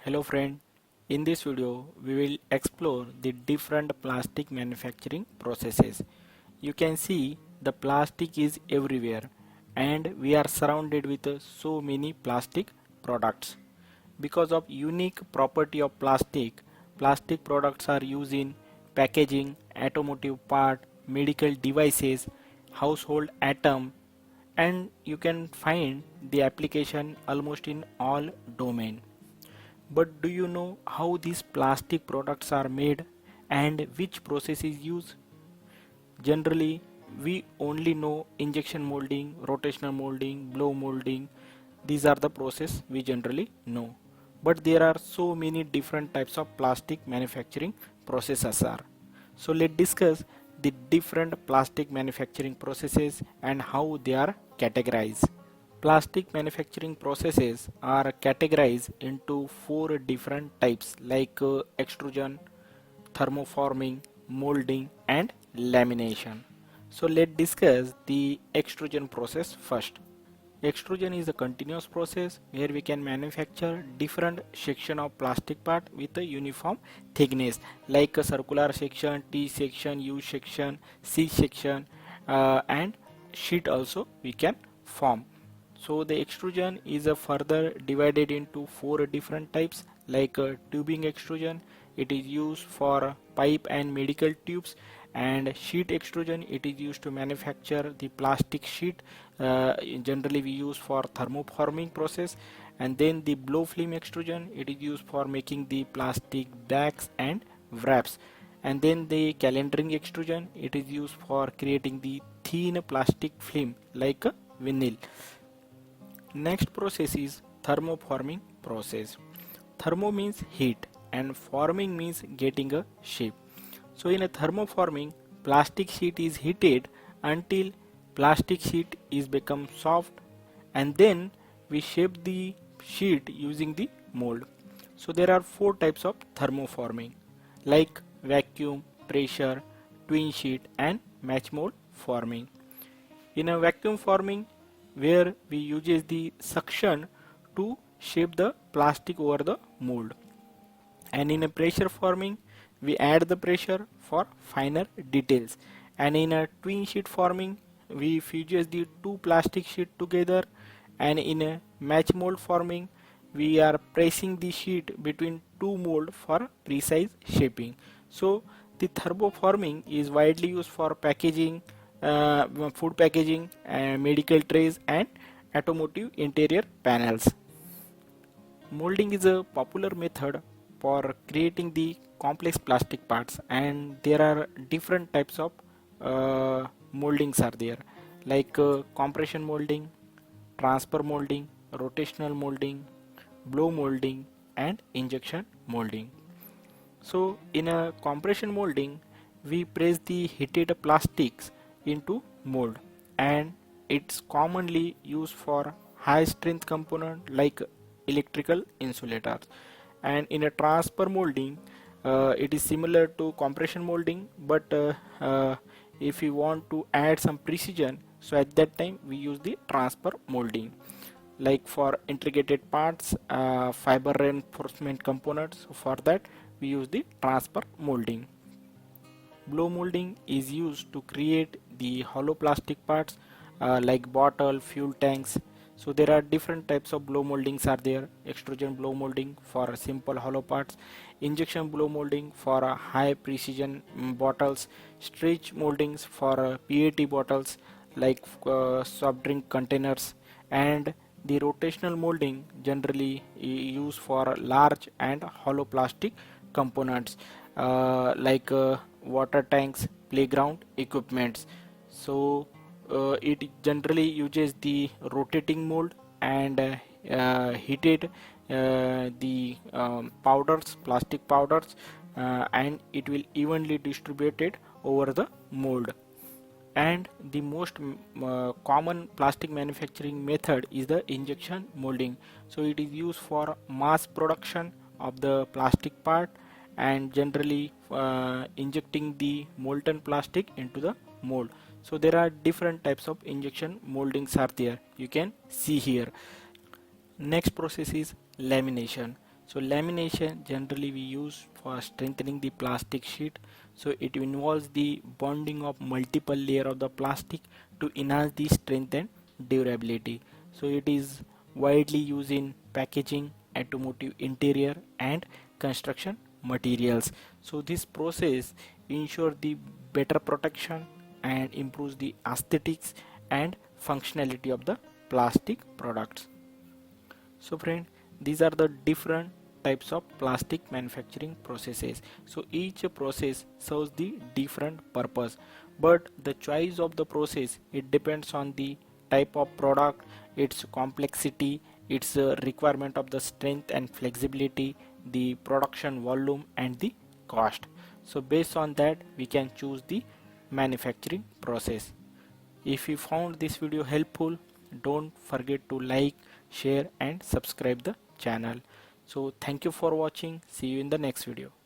Hello friend, in this video we will explore the different plastic manufacturing processes. You can see the plastic is everywhere and we are surrounded with so many plastic products. Because of unique property of plastic products are used in packaging, automotive part, medical devices, household item, and you can find the application almost in all domain. But do you know how these plastic products are made and which process is used? Generally, we only know injection molding, rotational molding, blow molding. These are the process we generally know. But there are so many different types of plastic manufacturing processes are. So let's discuss the different plastic manufacturing processes and how they are categorized. Plastic manufacturing processes are categorized into four different types like extrusion, thermoforming, molding and lamination. So let's discuss the extrusion process first. Extrusion is a continuous process where we can manufacture different section of plastic part with a uniform thickness like a circular section, T section, U section, C section, and sheet also we can form. So the extrusion is further divided into four different types like tubing extrusion. It is used for pipe and medical tubes, and sheet extrusion, it is used to manufacture the plastic sheet. Generally we use for thermoforming process. And then the blow film extrusion, it is used for making the plastic bags and wraps. And then the calendering extrusion, it is used for creating the thin plastic film like a vinyl. Next process is thermoforming process. Thermo means heat and forming means getting a shape. So in a thermoforming, plastic sheet is heated until plastic sheet is become soft, and then we shape the sheet using the mold. So there are four types of thermoforming like vacuum, pressure, twin sheet and match mold forming. In a vacuum forming, where we uses the suction to shape the plastic over the mold, and in a pressure forming we add the pressure for finer details, and in a twin sheet forming we fuse the two plastic sheet together, and in a match mold forming we are pressing the sheet between two mold for precise shaping. So the thermoforming is widely used for packaging, food packaging, medical trays and automotive interior panels. Molding is a popular method for creating the complex plastic parts, and there are different types of moldings are there like compression molding, transfer molding, rotational molding, blow molding and injection molding. So in a compression molding we press the heated plastics into mold, and it's commonly used for high strength component like electrical insulators. And in a transfer molding, it is similar to compression molding, but if you want to add some precision, so at that time we use the transfer molding. Like for integrated parts, fiber reinforcement components, for that we use the transfer molding. Blow molding is used to create the hollow plastic parts like bottle, fuel tanks. So there are different types of blow moldings are there. Extrusion blow molding for simple hollow parts, injection blow molding for high precision bottles, stretch moldings for PET bottles like soft drink containers, and the rotational molding generally used for large and hollow plastic components like water tanks, playground equipments. So it generally uses the rotating mold and heated the powders, plastic powders, and it will evenly distributed over the mold. And the most common plastic manufacturing method is the injection molding. So it is used for mass production of the plastic part, and generally injecting the molten plastic into the mold. So there are different types of injection moldings are there, you can see here. Next process is lamination. So lamination generally we use for strengthening the plastic sheet. So it involves the bonding of multiple layer of the plastic to enhance the strength and durability. So it is widely used in packaging, automotive interior and construction materials. So this process ensures the better protection and improves the aesthetics and functionality of the plastic products. So friend, these are the different types of plastic manufacturing processes. So each process serves the different purpose, but the choice of the process, it depends on the type of product, its complexity, its requirement of the strength and flexibility, the production volume and the cost. So based on that we can choose the manufacturing process. If you found this video helpful, don't forget to like, share and subscribe the channel. So thank you for watching. See you in the next video.